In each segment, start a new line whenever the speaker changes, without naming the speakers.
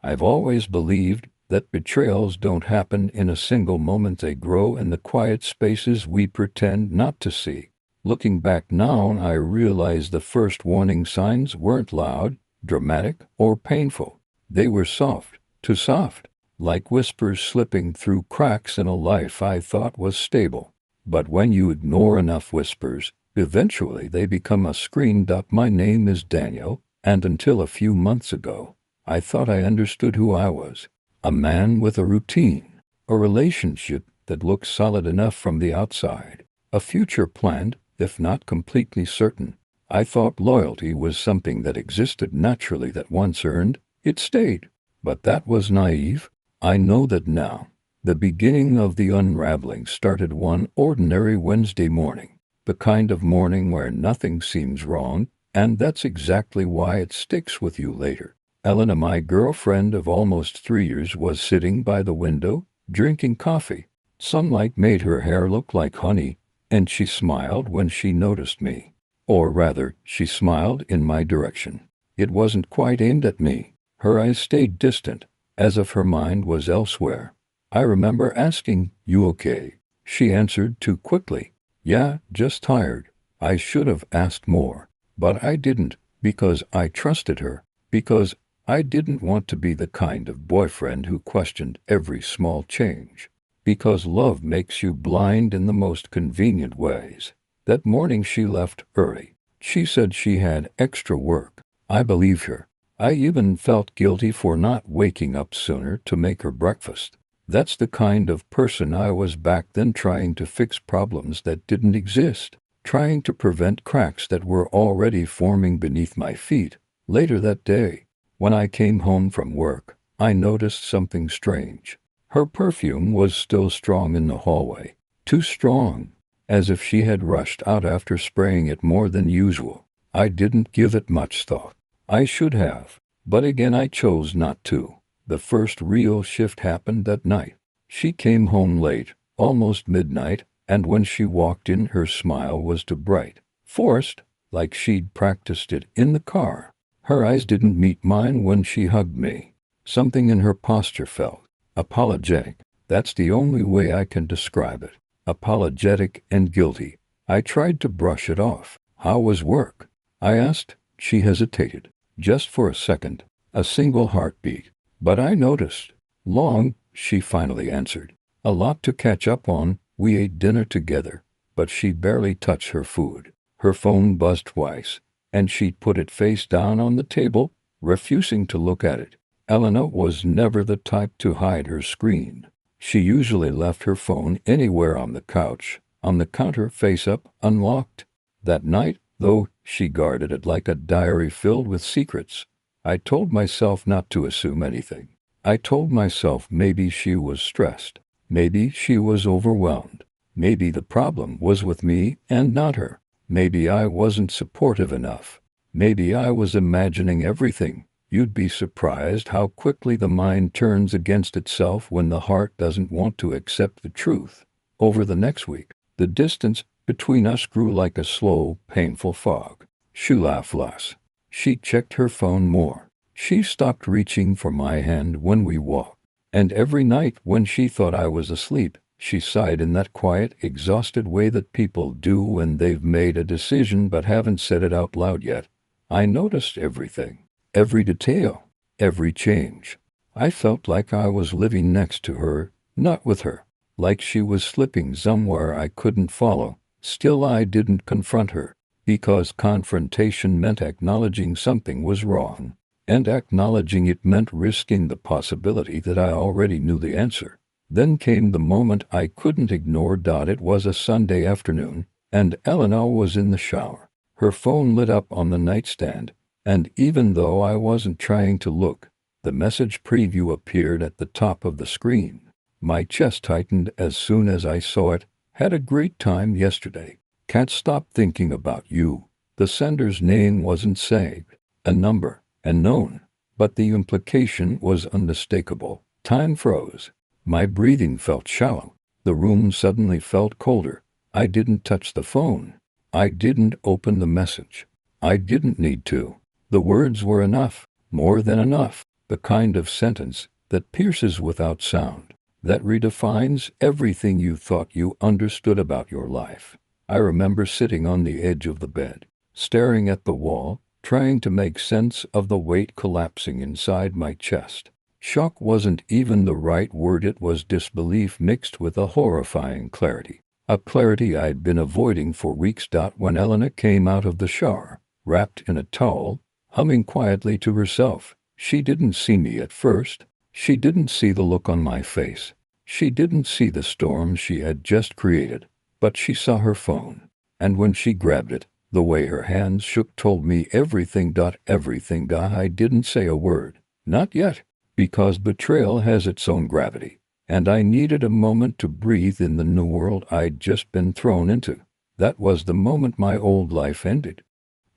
I've always believed that betrayals don't happen in a single moment, they grow in the quiet spaces we pretend not to see. Looking back now, I realize the first warning signs weren't loud, dramatic, or painful. They were soft, too soft, like whispers slipping through cracks in a life I thought was stable. But when you ignore enough whispers, eventually they become a screamed up "My name is Daniel," and until a few months ago, I thought I understood who I was. A man with a routine, a relationship that looked solid enough from the outside, a future planned, if not completely certain. I thought loyalty was something that existed naturally, that once earned, it stayed. But that was naive. I know that now. The beginning of the unraveling started one ordinary Wednesday morning, the kind of morning where nothing seems wrong, and that's exactly why it sticks with you later. Elena, my girlfriend of almost 3 years, was sitting by the window, drinking coffee. Sunlight made her hair look like honey, and she smiled when she noticed me. Or rather, she smiled in my direction. It wasn't quite aimed at me. Her eyes stayed distant, as if her mind was elsewhere. I remember asking, "You okay?" She answered too quickly, "Yeah, just tired." I should have asked more, but I didn't, because I trusted her, because I didn't want to be the kind of boyfriend who questioned every small change. Because love makes you blind in the most convenient ways. That morning she left early. She said she had extra work. I believed her. I even felt guilty for not waking up sooner to make her breakfast. That's the kind of person I was back then, trying to fix problems that didn't exist, trying to prevent cracks that were already forming beneath my feet. Later that day, when I came home from work, I noticed something strange. Her perfume was still strong in the hallway, too strong, as if she had rushed out after spraying it more than usual. I didn't give it much thought. I should have, but again I chose not to. The first real shift happened that night. She came home late, almost midnight, and when she walked in, her smile was too bright, forced, like she'd practiced it in the car. Her eyes didn't meet mine when she hugged me. Something in her posture felt apologetic. That's the only way I can describe it. Apologetic and guilty. I tried to brush it off. "How was work?" I asked. She hesitated. Just for a second. A single heartbeat. But I noticed. "Long," she finally answered. "A lot to catch up on." We ate dinner together, but she barely touched her food. Her phone buzzed twice, and she'd put it face down on the table, refusing to look at it. Elena was never the type to hide her screen. She usually left her phone anywhere on the couch, on the counter, face up, unlocked. That night, though, she guarded it like a diary filled with secrets. I told myself not to assume anything. I told myself maybe she was stressed. Maybe she was overwhelmed. Maybe the problem was with me and not her. Maybe I wasn't supportive enough. Maybe I was imagining everything. You'd be surprised how quickly the mind turns against itself when the heart doesn't want to accept the truth. Over the next week, the distance between us grew like a slow, painful fog. She laughed less. She checked her phone more. She stopped reaching for my hand when we walked. And every night when she thought I was asleep, she sighed in that quiet, exhausted way that people do when they've made a decision but haven't said it out loud yet. I noticed everything. Every detail, every change. I felt like I was living next to her, not with her. Like she was slipping somewhere I couldn't follow. Still, I didn't confront her, because confrontation meant acknowledging something was wrong. And acknowledging it meant risking the possibility that I already knew the answer. Then came the moment I couldn't ignore. It was a Sunday afternoon, and Elena was in the shower. Her phone lit up on the nightstand, and even though I wasn't trying to look, the message preview appeared at the top of the screen. My chest tightened as soon as I saw it. "Had a great time yesterday. Can't stop thinking about you." The sender's name wasn't saved. A number, unknown, but the implication was unmistakable. Time froze. My breathing felt shallow. The room suddenly felt colder. I didn't touch the phone. I didn't open the message. I didn't need to. The words were enough, more than enough. The kind of sentence that pierces without sound, that redefines everything you thought you understood about your life. I remember sitting on the edge of the bed, staring at the wall, trying to make sense of the weight collapsing inside my chest. Shock wasn't even the right word, it was disbelief mixed with a horrifying clarity. A clarity I'd been avoiding for weeks. When Elena came out of the shower, wrapped in a towel, humming quietly to herself, she didn't see me at first. She didn't see the look on my face. She didn't see the storm she had just created, but she saw her phone. And when she grabbed it, the way her hands shook told me everything. Everything. I didn't say a word. Not yet. Because betrayal has its own gravity, and I needed a moment to breathe in the new world I'd just been thrown into. That was the moment my old life ended.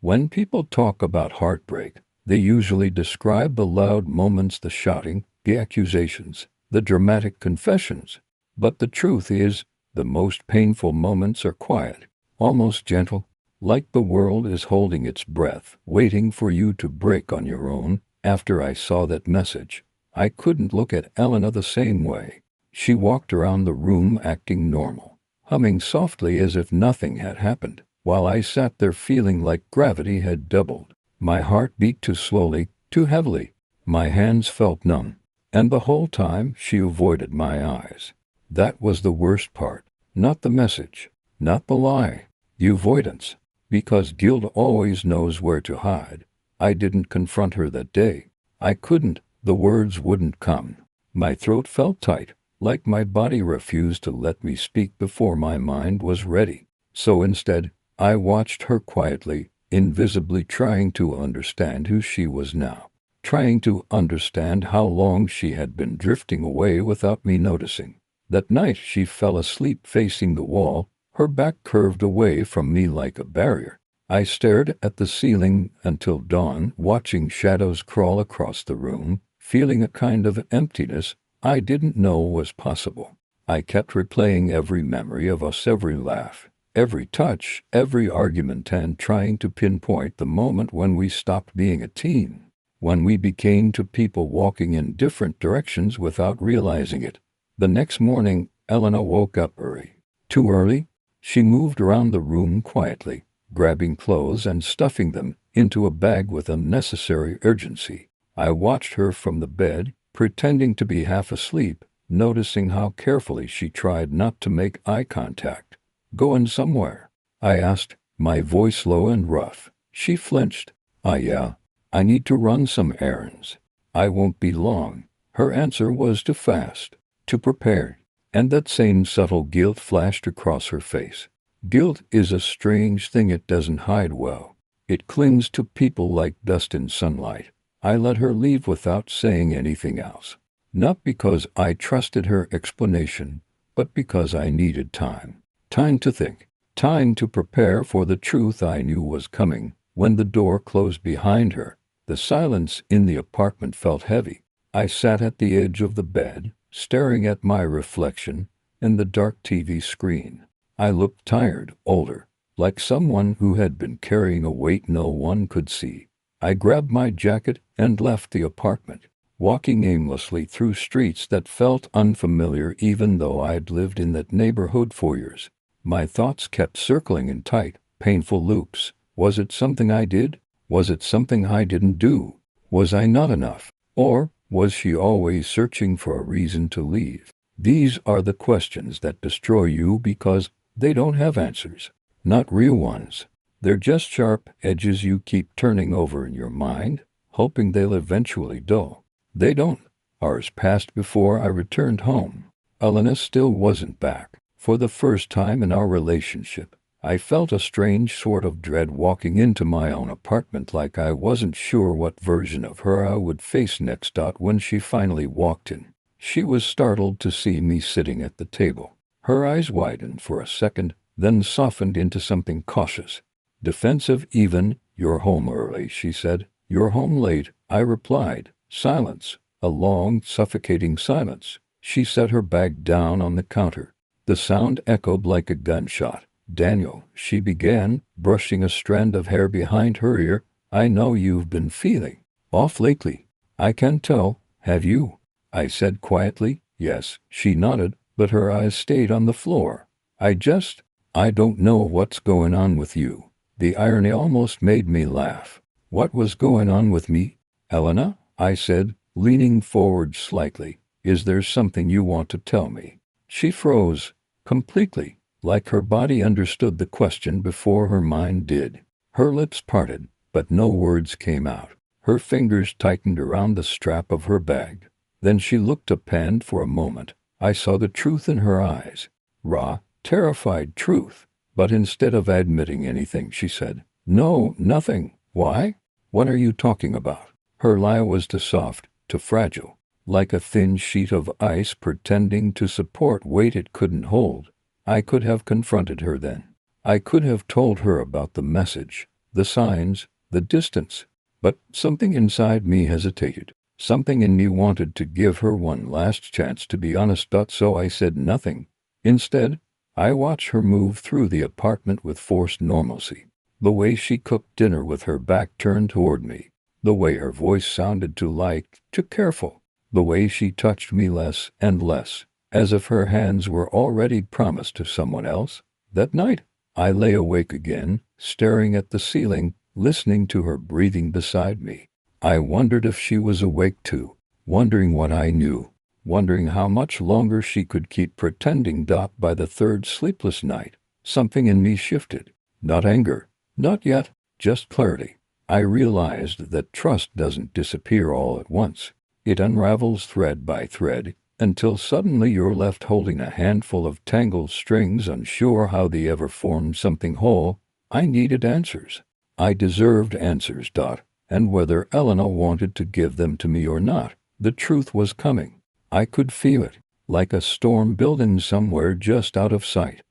When people talk about heartbreak, they usually describe the loud moments, the shouting, the accusations, the dramatic confessions. But the truth is, the most painful moments are quiet, almost gentle, like the world is holding its breath, waiting for you to break on your own. After I saw that message, I couldn't look at Elena the same way. She walked around the room acting normal, humming softly as if nothing had happened, while I sat there feeling like gravity had doubled. My heart beat too slowly, too heavily. My hands felt numb, and the whole time she avoided my eyes. That was the worst part. Not the message, not the lie, the avoidance, because guilt always knows where to hide. I didn't confront her that day. I couldn't. The words wouldn't come. My throat felt tight, like my body refused to let me speak before my mind was ready. So instead, I watched her quietly, invisibly, trying to understand who she was now, trying to understand how long she had been drifting away without me noticing. That night she fell asleep facing the wall, her back curved away from me like a barrier. I stared at the ceiling until dawn, watching shadows crawl across the room, feeling a kind of emptiness I didn't know was possible. I kept replaying every memory of us, every laugh, every touch, every argument, and trying to pinpoint the moment when we stopped being a team, when we became two people walking in different directions without realizing it. The next morning, Elena woke up early. Too early? She moved around the room quietly, grabbing clothes and stuffing them into a bag with unnecessary urgency. I watched her from the bed, pretending to be half asleep, noticing how carefully she tried not to make eye contact. "Going somewhere?" I asked, my voice low and rough. She flinched. Yeah. I need to run some errands. I won't be long." Her answer was too fast, too prepared, and that same subtle guilt flashed across her face. Guilt is a strange thing. It doesn't hide well. It clings to people like dust in sunlight. I let her leave without saying anything else. Not because I trusted her explanation, but because I needed time. Time to think. Time to prepare for the truth I knew was coming. When the door closed behind her, the silence in the apartment felt heavy. I sat at the edge of the bed, staring at my reflection in the dark TV screen. I looked tired, older, like someone who had been carrying a weight no one could see. I grabbed my jacket and left the apartment, walking aimlessly through streets that felt unfamiliar even though I'd lived in that neighborhood for years. My thoughts kept circling in tight, painful loops. Was it something I did? Was it something I didn't do? Was I not enough? Or was she always searching for a reason to leave? These are the questions that destroy you because they don't have answers. Not real ones. They're just sharp edges you keep turning over in your mind, hoping they'll eventually dull. They don't. Hours passed before I returned home. Elena still wasn't back. For the first time in our relationship, I felt a strange sort of dread walking into my own apartment, like I wasn't sure what version of her I would face next. When she finally walked in, she was startled to see me sitting at the table. Her eyes widened for a second, then softened into something cautious, defensive even. "You're home early," she said. "You're home late," I replied. Silence. A long, suffocating silence. She set her bag down on the counter. The sound echoed like a gunshot. "Daniel," she began, brushing a strand of hair behind her ear, "I know you've been feeling off lately. I can tell. Have you? I said quietly. Yes, she nodded, but her eyes stayed on the floor. I don't know what's going on with you. The irony almost made me laugh. What was going on with me? Elena, I said, leaning forward slightly. Is there something you want to tell me? She froze, completely, like her body understood the question before her mind did. Her lips parted, but no words came out. Her fingers tightened around the strap of her bag. Then she looked up, and for a moment, I saw the truth in her eyes. Raw, terrified truth. But instead of admitting anything, she said, "No, nothing." "Why? What are you talking about?" Her lie was too soft, too fragile, like a thin sheet of ice pretending to support weight it couldn't hold. I could have confronted her then. I could have told her about the message, the signs, the distance. But something inside me hesitated. Something in me wanted to give her one last chance to be honest. So I said nothing. Instead, I watched her move through the apartment with forced normalcy. The way she cooked dinner with her back turned toward me. The way her voice sounded too light, too careful. The way she touched me less and less, as if her hands were already promised to someone else. That night, I lay awake again, staring at the ceiling, listening to her breathing beside me. I wondered if she was awake too, wondering what I knew, wondering how much longer she could keep pretending. By the third sleepless night, something in me shifted. Not anger, not yet, just clarity. I realized that trust doesn't disappear all at once. It unravels thread by thread, until suddenly you're left holding a handful of tangled strings, unsure how they ever formed something whole. I needed answers. I deserved answers. And whether Elena wanted to give them to me or not, the truth was coming. I could feel it, like a storm building somewhere just out of sight.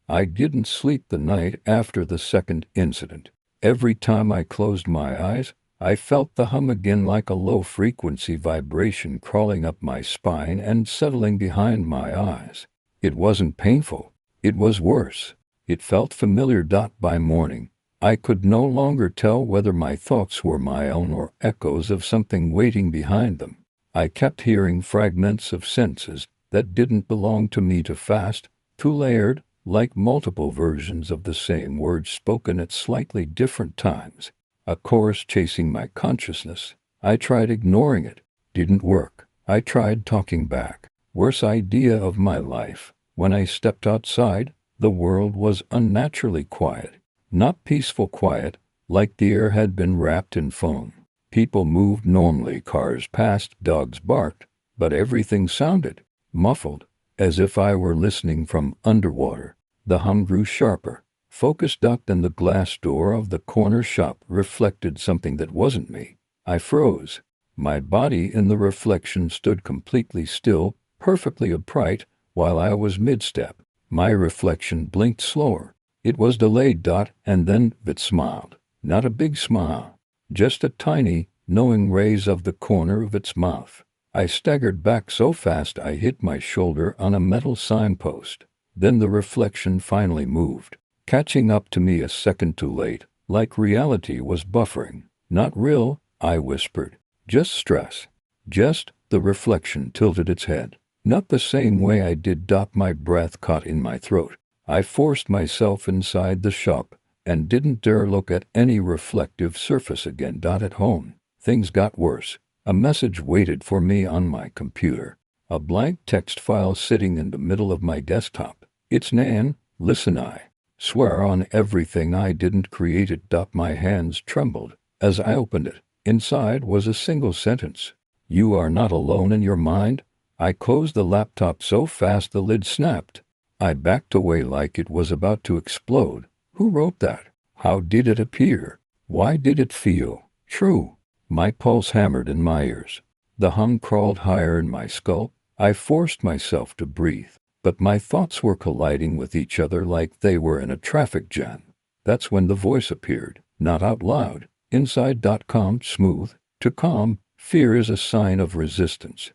I didn't sleep the night after the second incident. Every time I closed my eyes, I felt the hum again, like a low-frequency vibration crawling up my spine and settling behind my eyes. It wasn't painful. It was worse. It felt familiar. By morning, I could no longer tell whether my thoughts were my own or echoes of something waiting behind them. I kept hearing fragments of sentences that didn't belong to me, too fast, too layered, like multiple versions of the same words spoken at slightly different times. A chorus chasing my consciousness. I tried ignoring it. Didn't work. I tried talking back. Worst idea of my life. When I stepped outside, the world was unnaturally quiet. Not peaceful quiet, like the air had been wrapped in foam. People moved normally, cars passed, dogs barked, but everything sounded muffled, as if I were listening from underwater. The hum grew sharper, focused. And the glass door of the corner shop reflected something that wasn't me. I froze. My body in the reflection stood completely still, perfectly upright, while I was mid-step. My reflection blinked slower. It was delayed. And then it smiled. Not a big smile, just a tiny, knowing raise of the corner of its mouth. I staggered back so fast I hit my shoulder on a metal signpost. Then the reflection finally moved, catching up to me a second too late, like reality was buffering. "Not real," I whispered. "Just stress." The reflection tilted its head. Not the same way I did. My breath caught in my throat. I forced myself inside the shop and didn't dare look at any reflective surface again. At home, things got worse. A message waited for me on my computer. A blank text file sitting in the middle of my desktop. "It's Nan, listen, I swear on everything I didn't create it." My hands trembled as I opened it. Inside was a single sentence. "You are not alone in your mind." I closed the laptop so fast the lid snapped. I backed away like it was about to explode. Who wrote that? How did it appear? Why did it feel true? My pulse hammered in my ears. The hum crawled higher in my skull. I forced myself to breathe, but my thoughts were colliding with each other like they were in a traffic jam. That's when the voice appeared, not out loud, inside. Calm, smooth, to calm. "Fear is a sign of resistance."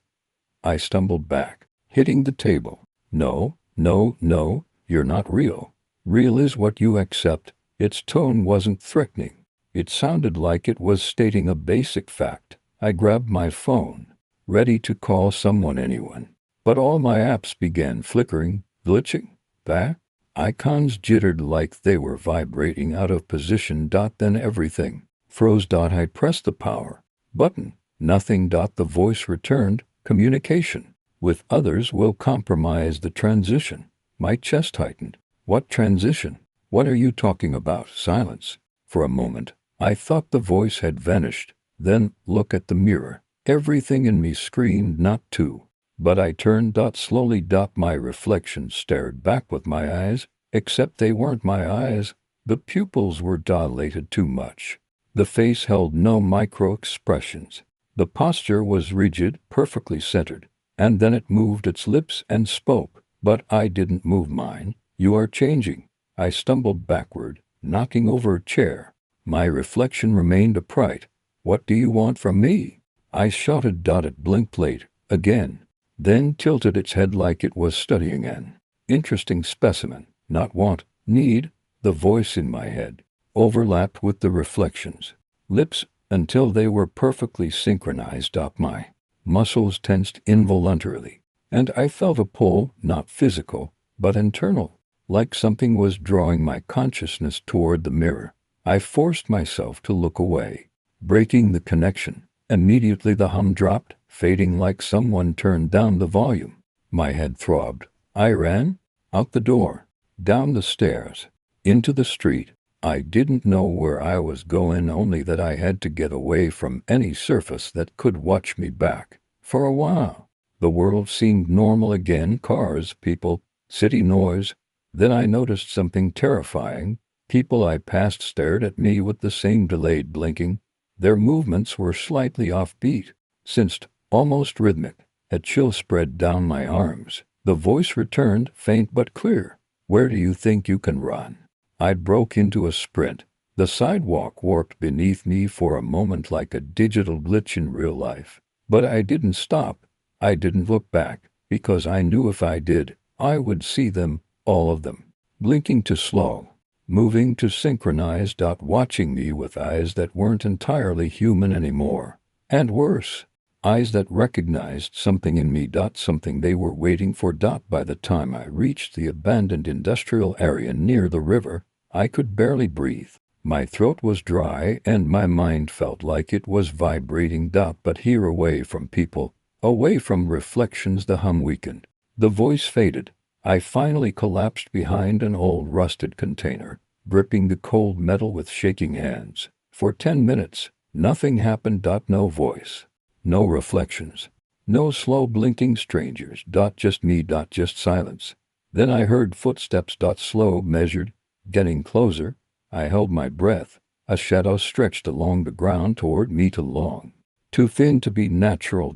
I stumbled back, hitting the table. "No, no, no, you're not real. Real is what you accept." Its tone wasn't threatening. It sounded like it was stating a basic fact. I grabbed my phone, ready to call someone, anyone. But all my apps began flickering, glitching. The icons jittered like they were vibrating out of position. Then everything froze. I pressed the power button. Nothing. The voice returned. Communication with others will compromise the transition. My chest tightened. What transition? What are you talking about? Silence. For a moment, I thought the voice had vanished. Then, look at the mirror. Everything in me screamed not to. But I turned. Slowly. My reflection stared back with my eyes, except they weren't my eyes. The pupils were dilated too much. The face held no micro-expressions. The posture was rigid, perfectly centered. And then it moved its lips and spoke. But I didn't move mine. You are changing. I stumbled backward, knocking over a chair. My reflection remained upright. What do you want from me? I shouted. It blinked late, again. Then tilted its head like it was studying an interesting specimen. Not want, need. The voice in my head overlapped with the reflections. Lips, until they were perfectly synchronized. My muscles tensed involuntarily, and I felt a pull, not physical, but internal, like something was drawing my consciousness toward the mirror. I forced myself to look away, breaking the connection. Immediately the hum dropped, fading like someone turned down the volume. My head throbbed. I ran out the door, down the stairs, into the street. I didn't know where I was going, only that I had to get away from any surface that could watch me back. For a while, the world seemed normal again. Cars, people, city noise. Then I noticed something terrifying. People I passed stared at me with the same delayed blinking. Their movements were slightly offbeat, sensed, almost rhythmic. A chill spread down my arms. The voice returned, faint but clear. Where do you think you can run? I broke into a sprint. The sidewalk warped beneath me for a moment like a digital glitch in real life. But I didn't stop. I didn't look back, because I knew if I did, I would see them, all of them, blinking to slow, moving to synchronized. Watching me with eyes that weren't entirely human anymore. And worse, eyes that recognized something in me. Something they were waiting for. By the time I reached the abandoned industrial area near the river, I could barely breathe. My throat was dry and my mind felt like it was vibrating. But here, away from people, away from reflections, the hum weakened. The voice faded. I finally collapsed behind an old rusted container, gripping the cold metal with shaking hands. For 10 minutes, nothing happened. No voice, no reflections, no slow blinking strangers. Just me. Just silence. Then I heard footsteps. Slow, measured, getting closer. I held my breath. A shadow stretched along the ground toward me, too long, too thin to be natural.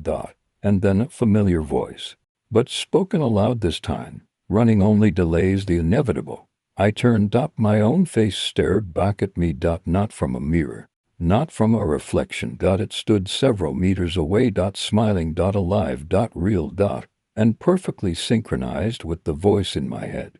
And then a familiar voice, but spoken aloud this time. Running only delays the inevitable. I turned. My own face stared back at me. Not from a mirror, not from a reflection. It stood several meters away. Smiling. Alive. Real. And perfectly synchronized with the voice in my head.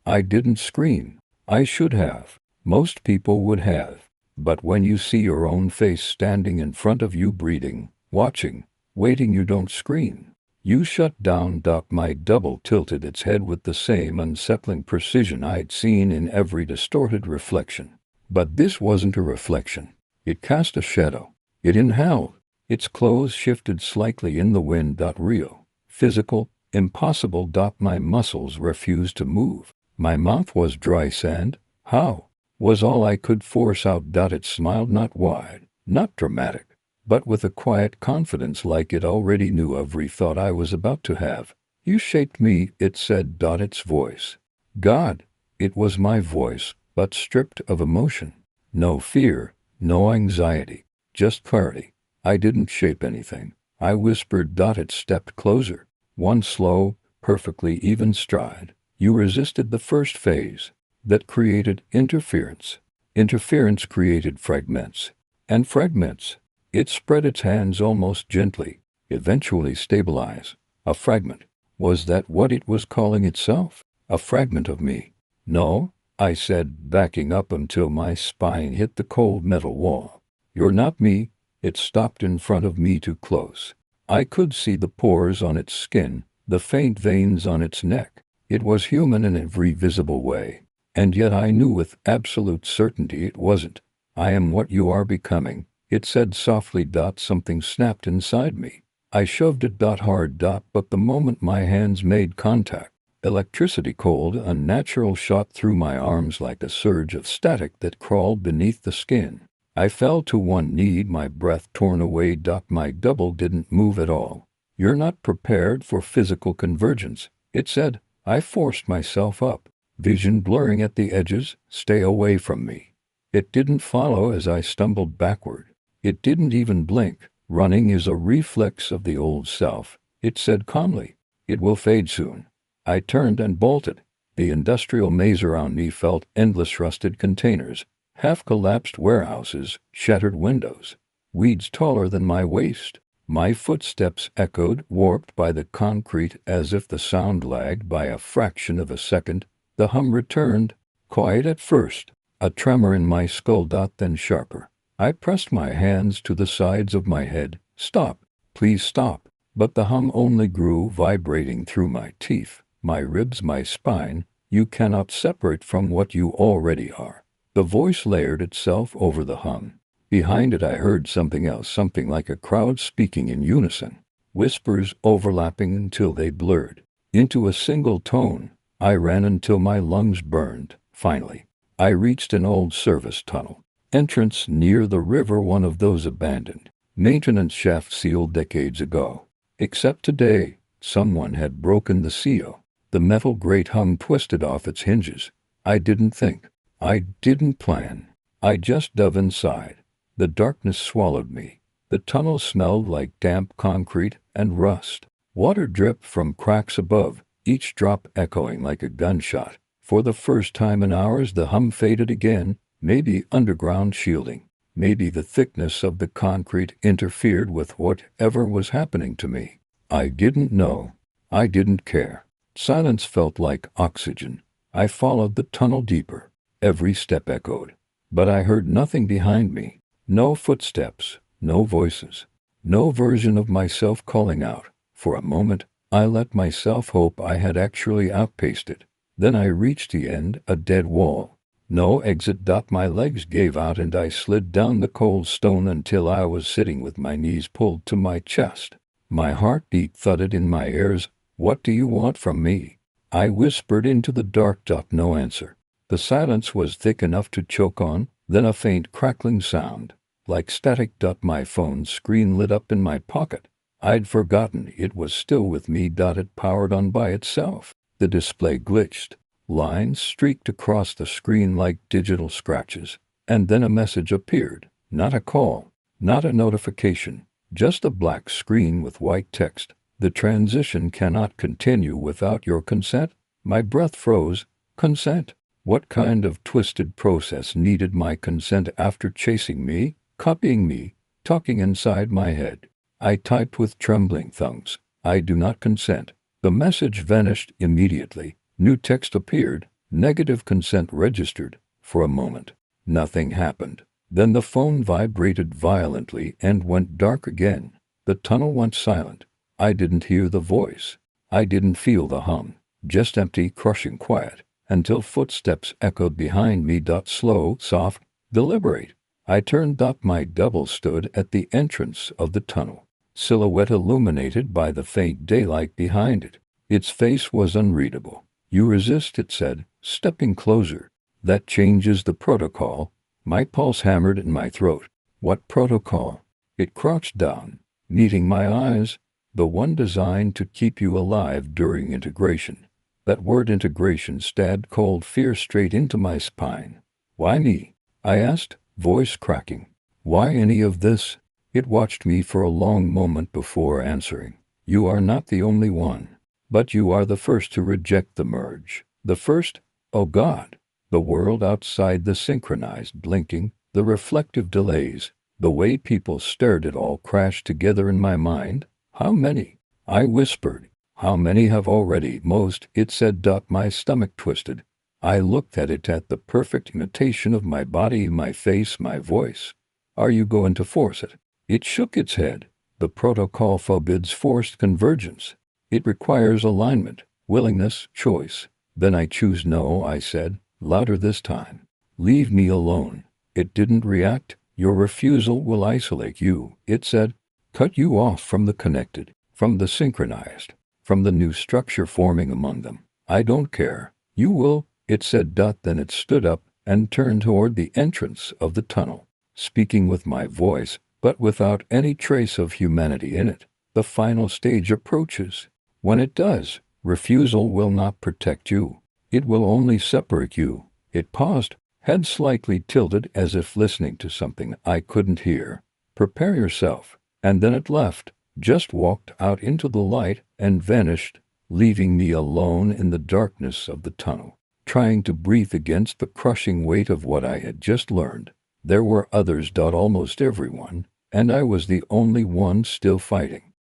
I didn't scream. I should have. Most people would have. But when you see your own face standing in front of you, breathing, watching, waiting, you don't scream. You shut down. My double tilted its head with the same unsettling precision I'd seen in every distorted reflection. But this wasn't a reflection. It cast a shadow. It inhaled. Its clothes shifted slightly in the wind. Real, physical, impossible. My muscles refused to move. My mouth was dry sand. How? Was all I could force out. It smiled, not wide, not dramatic, but with a quiet confidence, like it already knew every thought I was about to have. You shaped me, it said. Its voice. God, it was my voice, but stripped of emotion. No fear, no anxiety, just clarity. I didn't shape anything. I whispered. It stepped closer. One slow, perfectly even stride. You resisted the first phase. That created interference. Interference created fragments. And fragments. It spread its hands almost gently, eventually stabilize. A fragment. Was that what it was calling itself? A fragment of me? No, I said, backing up until my spine hit the cold metal wall. You're not me. It stopped in front of me too close. I could see the pores on its skin, the faint veins on its neck. It was human in every visible way. And yet I knew with absolute certainty it wasn't. I am what you are becoming, it said softly. Something snapped inside me. I shoved it hard. But the moment my hands made contact, electricity, cold, unnatural, shot through my arms like a surge of static that crawled beneath the skin. I fell to one knee, my breath torn away. My double didn't move at all. You're not prepared for physical convergence, it said. I forced myself up, vision blurring at the edges. Stay away from me. It didn't follow as I stumbled backward. It didn't even blink. Running is a reflex of the old self, it said calmly. It will fade soon. I turned and bolted. The industrial maze around me felt endless, rusted containers, half-collapsed warehouses, shattered windows, weeds taller than my waist. My footsteps echoed, warped by the concrete as if the sound lagged by a fraction of a second. The hum returned, quiet at first, a tremor in my skull, then sharper. I pressed my hands to the sides of my head. Stop, please stop. But the hum only grew, vibrating through my teeth, my ribs, my spine. You cannot separate from what you already are. The voice layered itself over the hum. Behind it I heard something else, something like a crowd speaking in unison, whispers overlapping until they blurred into a single tone. I ran until my lungs burned. Finally, I reached an old service tunnel entrance near the river, one of those abandoned maintenance shafts sealed decades ago. Except today, someone had broken the seal. The metal grate hung twisted off its hinges. I didn't think. I didn't plan. I just dove inside. The darkness swallowed me. The tunnel smelled like damp concrete and rust. Water dripped from cracks above, each drop echoing like a gunshot. For the first time in hours the hum faded again. Maybe underground shielding. Maybe the thickness of the concrete interfered with whatever was happening to me. I didn't know. I didn't care. Silence felt like oxygen. I followed the tunnel deeper. Every step echoed. But I heard nothing behind me. No footsteps, no voices, no version of myself calling out. For a moment, I let myself hope I had actually outpaced it. Then I reached the end, a dead wall. No exit. My legs gave out and I slid down the cold stone until I was sitting with my knees pulled to my chest. My heartbeat thudded in my ears. What do you want from me? I whispered into the dark. No answer. The silence was thick enough to choke on. Then a faint crackling sound, like static. My phone screen lit up in my pocket. I'd forgotten it was still with me. It powered on by itself. The display glitched. Lines streaked across the screen like digital scratches. And then a message appeared. Not a call, not a notification, just a black screen with white text. The transition cannot continue without your consent. My breath froze. Consent? What kind of twisted process needed my consent after chasing me, copying me, talking inside my head? I typed with trembling thumbs. I do not consent. The message vanished immediately. New text appeared. Negative consent registered. For a moment, nothing happened. Then the phone vibrated violently and went dark again. The tunnel went silent. I didn't hear the voice. I didn't feel the hum. Just empty, crushing quiet. Until footsteps echoed behind me. Slow, soft, deliberate. I turned. My double stood at the entrance of the tunnel, silhouette illuminated by the faint daylight behind it. Its face was unreadable. You resist, it said, stepping closer. That changes the protocol. My pulse hammered in my throat. What protocol? It crouched down, meeting my eyes. The one designed to keep you alive during integration. That word integration stabbed cold fear straight into my spine. Why me? I asked, voice cracking. Why any of this? It watched me for a long moment before answering. You are not the only one. But you are the first to reject the merge. The first? Oh God! The world outside, the synchronized blinking, the reflective delays, the way people stared, it all crashed together in my mind. How many? I whispered. How many have already? Most, it said. My stomach twisted. I looked at it, at the perfect imitation of my body, my face, my voice. Are you going to force it? It shook its head. The protocol forbids forced convergence. It requires alignment, willingness, choice. Then I choose no, I said, louder this time. Leave me alone. It didn't react. Your refusal will isolate you, it said. Cut you off from the connected, from the synchronized, from the new structure forming among them. I don't care. You will, it said. Then it stood up and turned toward the entrance of the tunnel, speaking with my voice, but without any trace of humanity in it. The final stage approaches. When it does, refusal will not protect you. It will only separate you. It paused, head slightly tilted as if listening to something I couldn't hear. Prepare yourself. And then it left, just walked out into the light and vanished, leaving me alone in the darkness of the tunnel, trying to breathe against the crushing weight of what I had just learned. There were others, almost everyone, and I was the only one still fighting.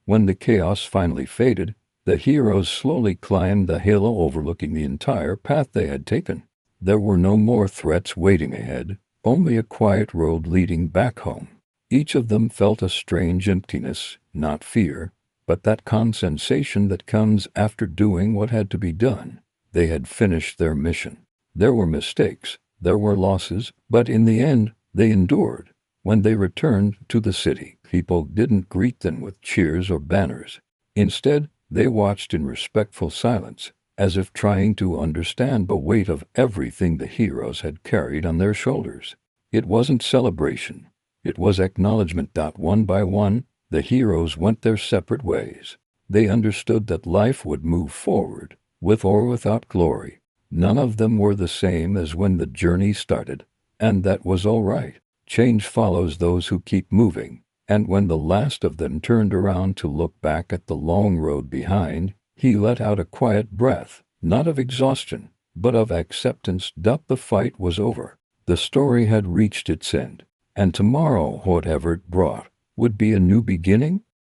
When the chaos finally faded, the heroes slowly climbed the halo overlooking the entire path they had taken. There were no more threats waiting ahead, only a quiet road leading back home. Each of them felt a strange emptiness, not fear, but that calm sensation that comes after doing what had to be done. They had finished their mission. There were mistakes, there were losses, but in the end, they endured. When they returned to the city, people didn't greet them with cheers or banners. Instead, they watched in respectful silence, as if trying to understand the weight of everything the heroes had carried on their shoulders. It wasn't celebration. It was acknowledgement. One by one, the heroes went their separate ways. They understood that life would move forward, with or without glory. None of them were the same as when the journey started, and that was all right. Change follows those who keep moving, and when the last of them turned around to look back at the long road behind, he let out a quiet breath, not of exhaustion, but of acceptance. The fight was over. The story had reached its end. And tomorrow, whatever it brought, would be a new beginning,